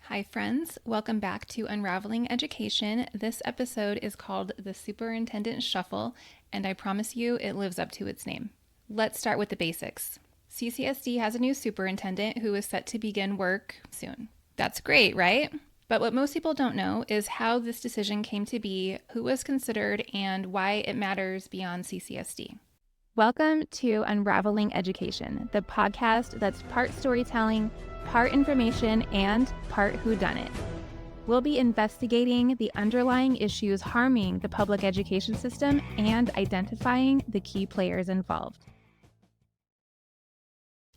Hi friends, welcome back to Unraveling Education. This episode is called The Superintendent Shuffle, and I promise you it lives up to its name. Let's start with the basics. CCSD has a new superintendent who is set to begin work soon. That's great, right? But what most people don't know is how this decision came to be, who was considered, and why it matters beyond CCSD. Welcome to Unraveling Education, the podcast that's part storytelling, part information, and part whodunit. We'll be investigating the underlying issues harming the public education system and identifying the key players involved.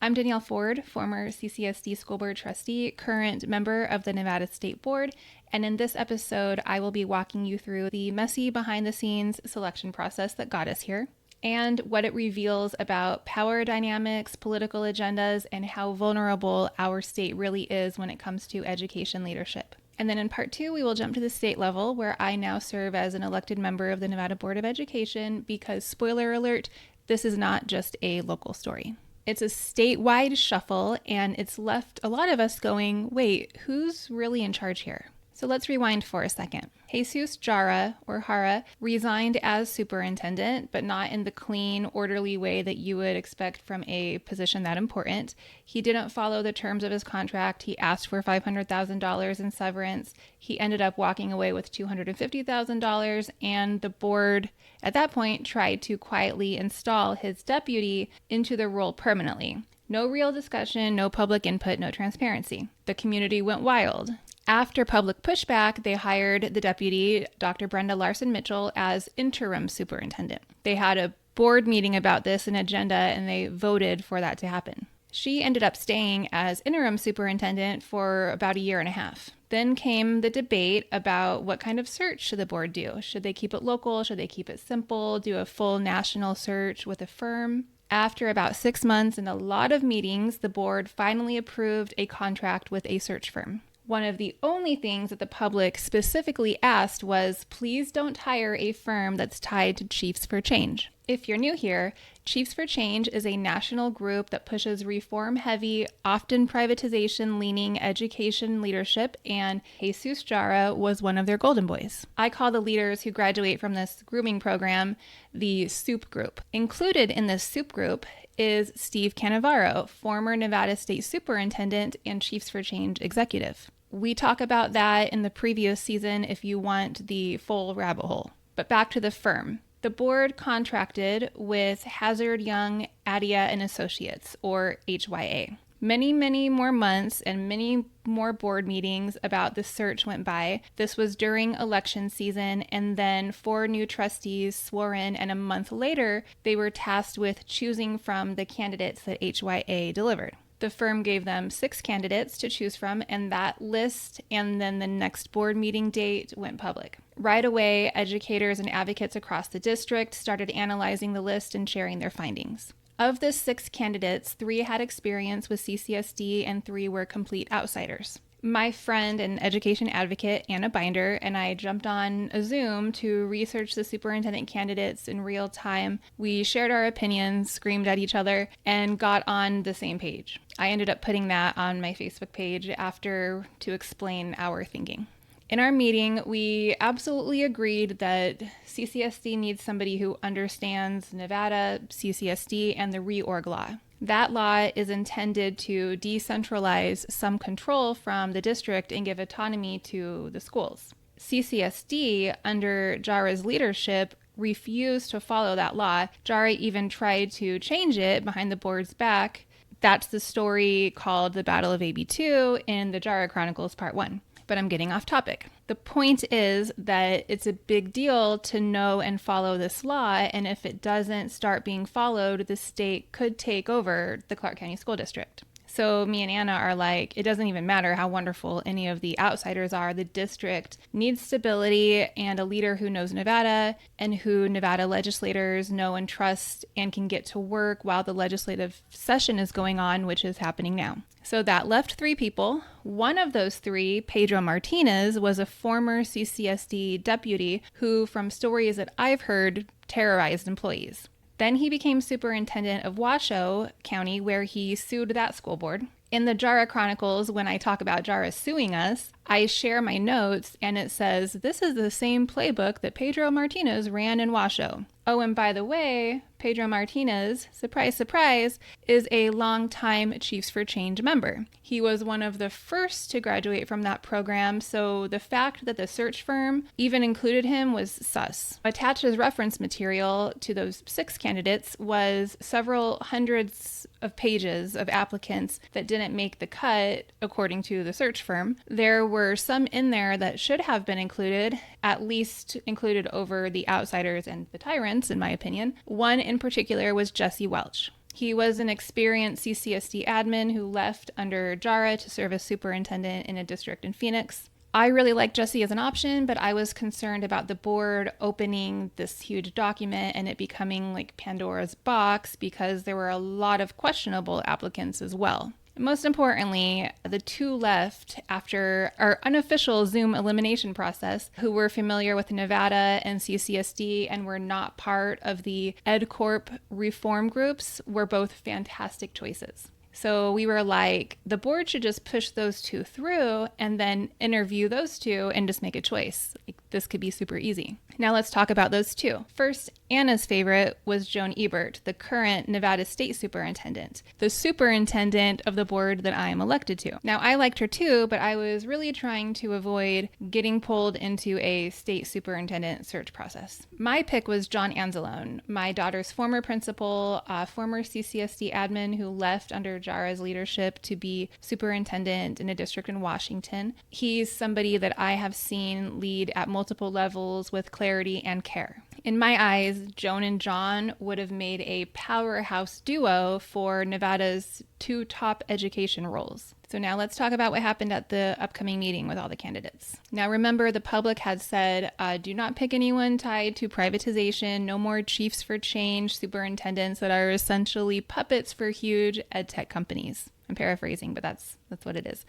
I'm Danielle Ford, former CCSD School Board Trustee, current member of the Nevada State Board, and in this episode, I will be walking you through the messy behind-the-scenes selection process that got us here, and what it reveals about power dynamics, political agendas, and how vulnerable our state really is when it comes to education leadership. And then in part 2, we will jump to the state level, where I now serve as an elected member of the Nevada Board of Education because, spoiler alert, this is not just a local story. It's a statewide shuffle, and it's left a lot of us going, wait, who's really in charge here? So let's rewind for a second. Jesus Jara, or Hara, resigned as superintendent, but not in the clean, orderly way that you would expect from a position that important. He didn't follow the terms of his contract. He asked for $500,000 in severance. He ended up walking away with $250,000, and the board at that point tried to quietly install his deputy into the role permanently. No real discussion, no public input, no transparency. The community went wild. After public pushback, they hired the deputy, Dr. Brenda Larson-Mitchell, as interim superintendent. They had a board meeting about this, an agenda, and they voted for that to happen. She ended up staying as interim superintendent for about a year and a half. Then came the debate about what kind of search should the board do. Should they keep it local? Should they keep it simple? Do a full national search with a firm? After about 6 months and a lot of meetings, the board finally approved a contract with a search firm. One of the only things that the public specifically asked was, please don't hire a firm that's tied to Chiefs for Change. If you're new here, Chiefs for Change is a national group that pushes reform-heavy, often privatization-leaning education leadership, and Jesus Jara was one of their golden boys. I call the leaders who graduate from this grooming program the SOUP group. Included in this SOUP group is Steve Cannavaro, former Nevada State Superintendent and Chiefs for Change executive. We talk about that in the previous season if you want the full rabbit hole. But back to the firm. The board contracted with Hazard Young Adia and Associates, or HYA. Many more months and many more board meetings about the search went by. This was during election season, and then 4 new trustees swore in, and a month later, they were tasked with choosing from the candidates that HYA delivered. The firm gave them 6 candidates to choose from, and that list and then the next board meeting date went public. Right away, educators and advocates across the district started analyzing the list and sharing their findings. Of the 6 candidates, 3 had experience with CCSD and 3 were complete outsiders. My friend and education advocate, Anna Binder, and I jumped on a Zoom to research the superintendent candidates in real time. We shared our opinions, screamed at each other, and got on the same page. I ended up putting that on my Facebook page after to explain our thinking. In our meeting, we absolutely agreed that CCSD needs somebody who understands Nevada, CCSD, and the reorg law. That law is intended to decentralize some control from the district and give autonomy to the schools. CCSD, under Jara's leadership, refused to follow that law. Jara even tried to change it behind the board's back. That's the story called The Battle of AB2 in the Jara Chronicles Part 1. But I'm getting off topic. The point is that it's a big deal to know and follow this law, and if it doesn't start being followed, the state could take over the Clark County School District. So me and Anna are like, it doesn't even matter how wonderful any of the outsiders are. The district needs stability and a leader who knows Nevada and who Nevada legislators know and trust and can get to work while the legislative session is going on, which is happening now. So that left 3 people. One of those 3, Pedro Martinez, was a former CCSD deputy who, from stories that I've heard, terrorized employees. Then he became superintendent of Washoe County, where he sued that school board. In the JARA Chronicles, when I talk about JARA suing us, I share my notes and it says, this is the same playbook that Pedro Martinez ran in Washoe. Oh, and by the way, Pedro Martinez, surprise, surprise, is a longtime Chiefs for Change member. He was one of the first to graduate from that program, so the fact that the search firm even included him was sus. Attached as reference material to those 6 candidates was several hundreds of pages of applicants that didn't make the cut, according to the search firm. There were some in there that should have been included, at least included over the outsiders and the tyrants, in my opinion. One in particular was Jesse Welch. He was an experienced CCSD admin who left under JARA to serve as superintendent in a district in Phoenix. I really liked Jesse as an option, but I was concerned about the board opening this huge document and it becoming like Pandora's box because there were a lot of questionable applicants as well. Most importantly, the 2 left after our unofficial Zoom elimination process who were familiar with Nevada and CCSD and were not part of the EdCorp reform groups were both fantastic choices. So we were like, the board should just push those 2 through and then interview those 2 and just make a choice. Like, this could be super easy. Now let's talk about those 2. First, Anna's favorite was Jhone Ebert, the current Nevada State Superintendent, the superintendent of the board that I am elected to. Now, I liked her too, but I was really trying to avoid getting pulled into a state superintendent search process. My pick was John Anzalone, my daughter's former principal, former CCSD admin who left under JARA's leadership to be superintendent in a district in Washington. He's somebody that I have seen lead at multiple levels with clarity and care. In my eyes, Jhone and John would have made a powerhouse duo for Nevada's 2 top education roles. So now let's talk about what happened at the upcoming meeting with all the candidates. Now remember, the public had said, do not pick anyone tied to privatization, no more Chiefs for Change superintendents that are essentially puppets for huge ed tech companies. I'm paraphrasing, but that's what it is.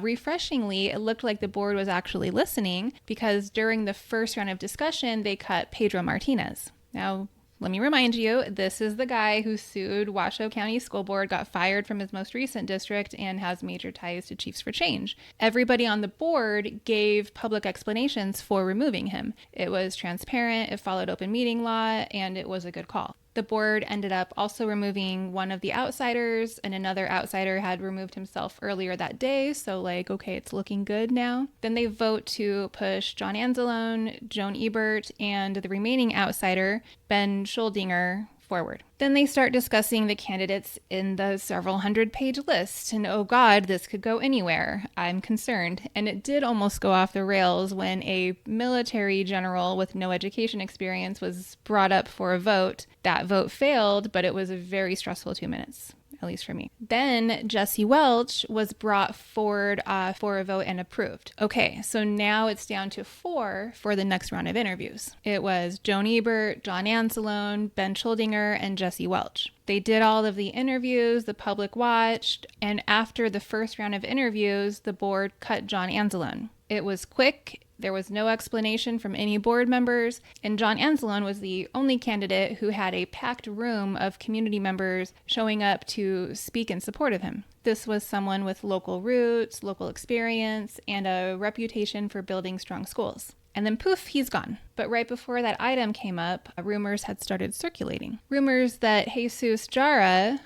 Refreshingly, it looked like the board was actually listening because during the first round of discussion, they cut Pedro Martinez. Now, let me remind you, this is the guy who sued Washoe County School Board, got fired from his most recent district, and has major ties to Chiefs for Change. Everybody on the board gave public explanations for removing him. It was transparent, it followed open meeting law, and it was a good call. The board ended up also removing one of the outsiders, and another outsider had removed himself earlier that day, so okay, it's looking good now. Then they vote to push John Anzalone, Jhone Ebert, and the remaining outsider, Ben Scholdinger, forward. Then they start discussing the candidates in the several hundred-page list, and oh god, this could go anywhere. I'm concerned. And it did almost go off the rails when a military general with no education experience was brought up for a vote. That vote failed, but it was a very stressful 2 minutes. At least for me. Then Jesse Welch was brought forward for a vote and approved. Okay, so now it's down to 4 for the next round of interviews. It was Jhone Ebert, John Anzalone, Ben Scholdinger, and Jesse Welch. They did all of the interviews, the public watched, and after the first round of interviews, the board cut John Anzalone. It was quick. There was no explanation from any board members, and John Anzalone was the only candidate who had a packed room of community members showing up to speak in support of him. This was someone with local roots, local experience, and a reputation for building strong schools. And then poof, he's gone. But right before that item came up, rumors had started circulating. Rumors that Jesus Jara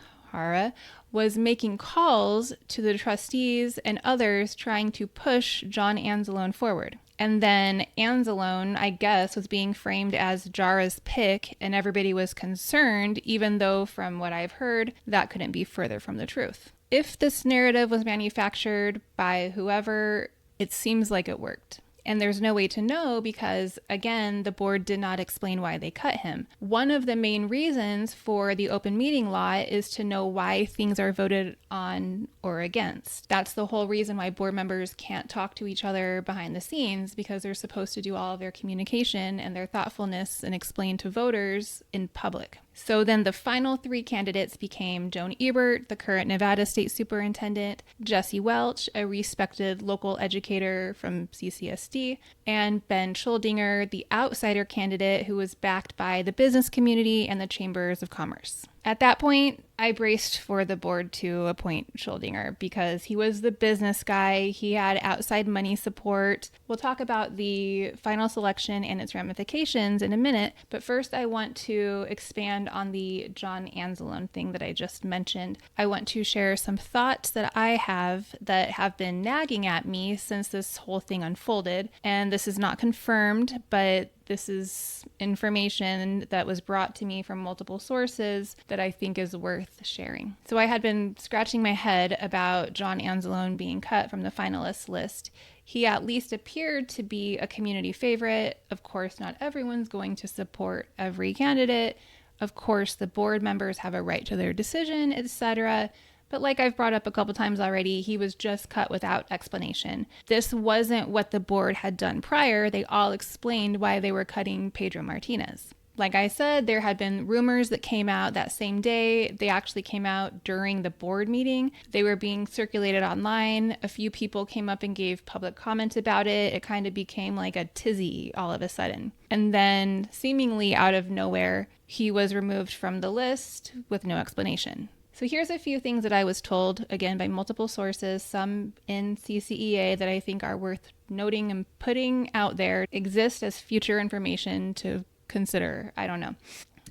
was making calls to the trustees and others trying to push John Anzalone forward. And then Anzalone, I guess, was being framed as Jara's pick, and everybody was concerned, even though from what I've heard, that couldn't be further from the truth. If this narrative was manufactured by whoever, it seems like it worked. And there's no way to know because, again, the board did not explain why they cut him. One of the main reasons for the open meeting law is to know why things are voted on or against. That's the whole reason why board members can't talk to each other behind the scenes, because they're supposed to do all of their communication and their thoughtfulness and explain to voters in public. So then the final 3 candidates became Jhone Ebert, the current Nevada State Superintendent, Jesse Welch, a respected local educator from CCSD, and Ben Scholdinger, the outsider candidate who was backed by the business community and the chambers of commerce. At that point, I braced for the board to appoint Scholdinger because he was the business guy. He had outside money support. We'll talk about the final selection and its ramifications in a minute, but first I want to expand on the John Anzalone thing that I just mentioned. I want to share some thoughts that I have that have been nagging at me since this whole thing unfolded, and this is not confirmed, but this is information that was brought to me from multiple sources that I think is worth sharing. So I had been scratching my head about John Anzalone being cut from the finalist list. He at least appeared to be a community favorite. Of course, not everyone's going to support every candidate. Of course, the board members have a right to their decision, etc. But like I've brought up a couple times already, he was just cut without explanation. This wasn't what the board had done prior. They all explained why they were cutting Pedro Martinez. Like I said, there had been rumors that came out that same day. They actually came out during the board meeting. They were being circulated online. A few people came up and gave public comment about it. It kind of became like a tizzy all of a sudden. And then seemingly out of nowhere, he was removed from the list with no explanation. So here's a few things that I was told, again, by multiple sources, some in CCEA that I think are worth noting and putting out there, exist as future information to consider. I don't know.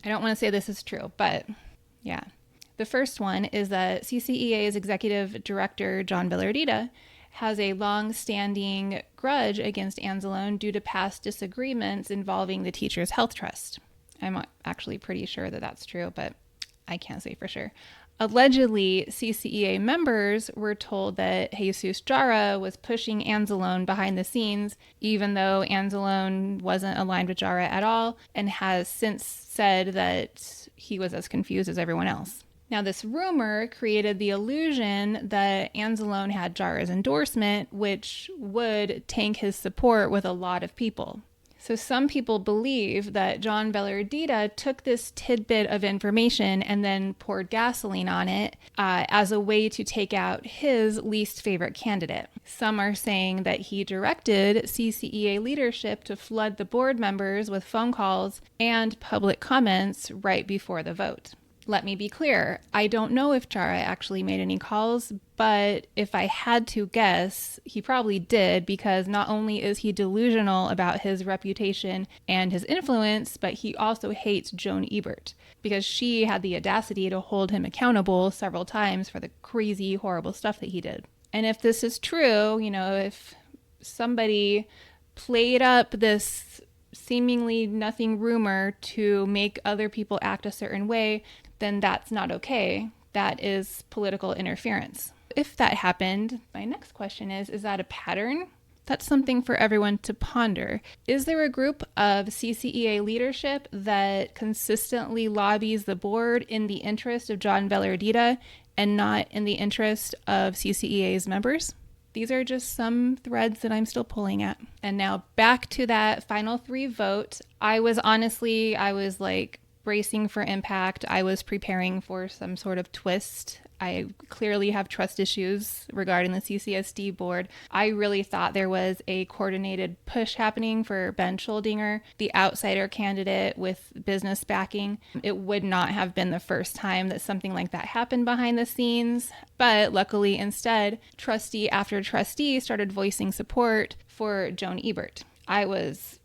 I don't want to say this is true, but yeah. The first one is that CCEA's executive director, John Villardita, has a long-standing grudge against Anzalone due to past disagreements involving the Teachers Health Trust. I'm actually pretty sure that that's true, but I can't say for sure. Allegedly, CCEA members were told that Jesus Jara was pushing Anzalone behind the scenes, even though Anzalone wasn't aligned with Jara at all, and has since said that he was as confused as everyone else. Now, this rumor created the illusion that Anzalone had Jara's endorsement, which would tank his support with a lot of people. So some people believe that John Villardita took this tidbit of information and then poured gasoline on it as a way to take out his least favorite candidate. Some are saying that he directed CCEA leadership to flood the board members with phone calls and public comments right before the vote. Let me be clear, I don't know if Jara actually made any calls, but if I had to guess, he probably did, because not only is he delusional about his reputation and his influence, but he also hates Jhone Ebert, because she had the audacity to hold him accountable several times for the crazy, horrible stuff that he did. And if this is true, if somebody played up this seemingly nothing rumor to make other people act a certain way, then that's not okay. That is political interference. If that happened, my next question is that a pattern? That's something for everyone to ponder. Is there a group of CCEA leadership that consistently lobbies the board in the interest of John Villardita and not in the interest of CCEA's members? These are just some threads that I'm still pulling at. And now back to that final 3 vote. I was like bracing for impact. I was preparing for some sort of twist. I clearly have trust issues regarding the CCSD board. I really thought there was a coordinated push happening for Ben Scholdinger, the outsider candidate with business backing. It would not have been the first time that something like that happened behind the scenes, but luckily instead, trustee after trustee started voicing support for Jhone Ebert. I was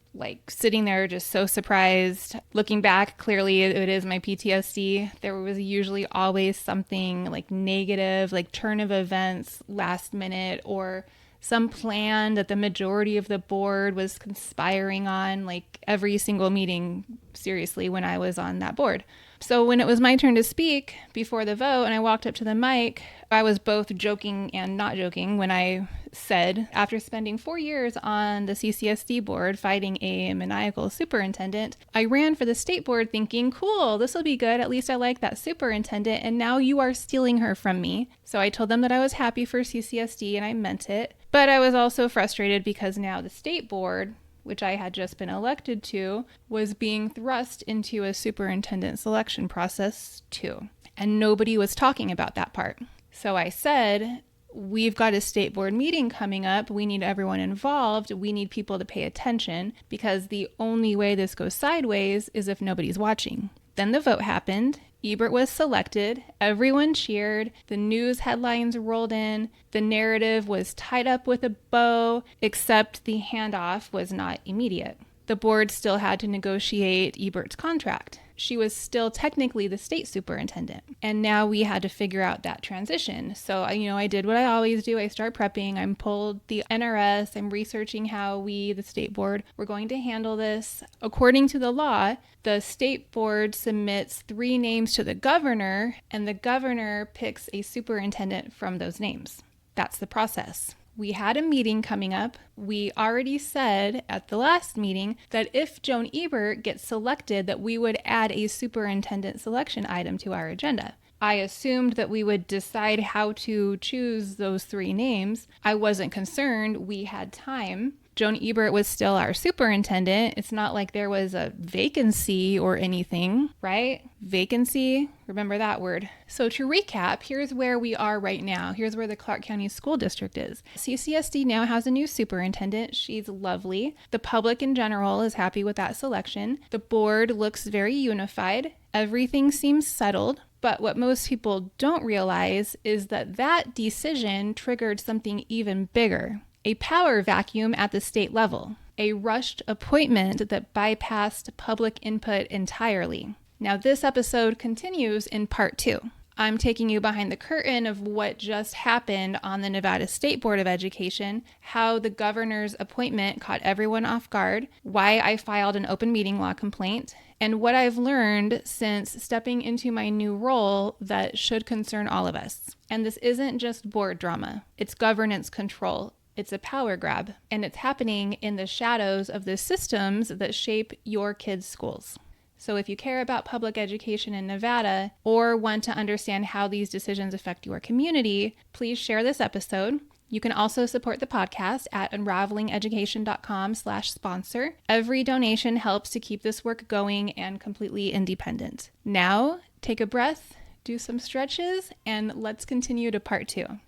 sitting there just so surprised. Looking back, clearly it is my PTSD. There was usually always something negative, turn of events, last minute, or some plan that the majority of the board was conspiring on, every single meeting, seriously, when I was on that board. So when it was my turn to speak before the vote and I walked up to the mic, I was both joking and not joking when I said, after spending 4 years on the CCSD board fighting a maniacal superintendent, I ran for the state board thinking, cool, this will be good. At least I like that superintendent. And now you are stealing her from me. So I told them that I was happy for CCSD and I meant it. But I was also frustrated because now the state board, which I had just been elected to, was being thrust into a superintendent selection process too. And nobody was talking about that part. So I said, we've got a state board meeting coming up. We need everyone involved. We need people to pay attention because the only way this goes sideways is if nobody's watching. Then the vote happened. Ebert was selected, everyone cheered, the news headlines rolled in, the narrative was tied up with a bow, except the handoff was not immediate. The board still had to negotiate Ebert's contract. She was still technically the state superintendent. And now we had to figure out that transition. So, I did what I always do. I start prepping. I'm pulled the NRS. I'm researching how we, the state board, were going to handle this. According to the law, the state board submits 3 names to the governor, and the governor picks a superintendent from those names. That's the process. We had a meeting coming up. We already said at the last meeting that if Jhone Ebert gets selected, that we would add a superintendent selection item to our agenda. I assumed that we would decide how to choose those 3 names. I wasn't concerned. We had time. Jhone Ebert was still our superintendent. It's not like there was a vacancy or anything, right? Vacancy, remember that word. So to recap, here's where we are right now. Here's where the Clark County School District is. CCSD now has a new superintendent. She's lovely. The public in general is happy with that selection. The board looks very unified. Everything seems settled. But what most people don't realize is that that decision triggered something even bigger. A power vacuum at the state level, a rushed appointment that bypassed public input entirely. Now, this episode continues in part 2. I'm taking you behind the curtain of what just happened on the Nevada State Board of Education, how the governor's appointment caught everyone off guard, why I filed an open meeting law complaint, and what I've learned since stepping into my new role that should concern all of us. And this isn't just board drama, it's governance control. It's a power grab, and it's happening in the shadows of the systems that shape your kids' schools. So if you care about public education in Nevada or want to understand how these decisions affect your community, please share this episode. You can also support the podcast at unravelingeducation.com/sponsor. Every donation helps to keep this work going and completely independent. Now, take a breath, do some stretches, and let's continue to part 2.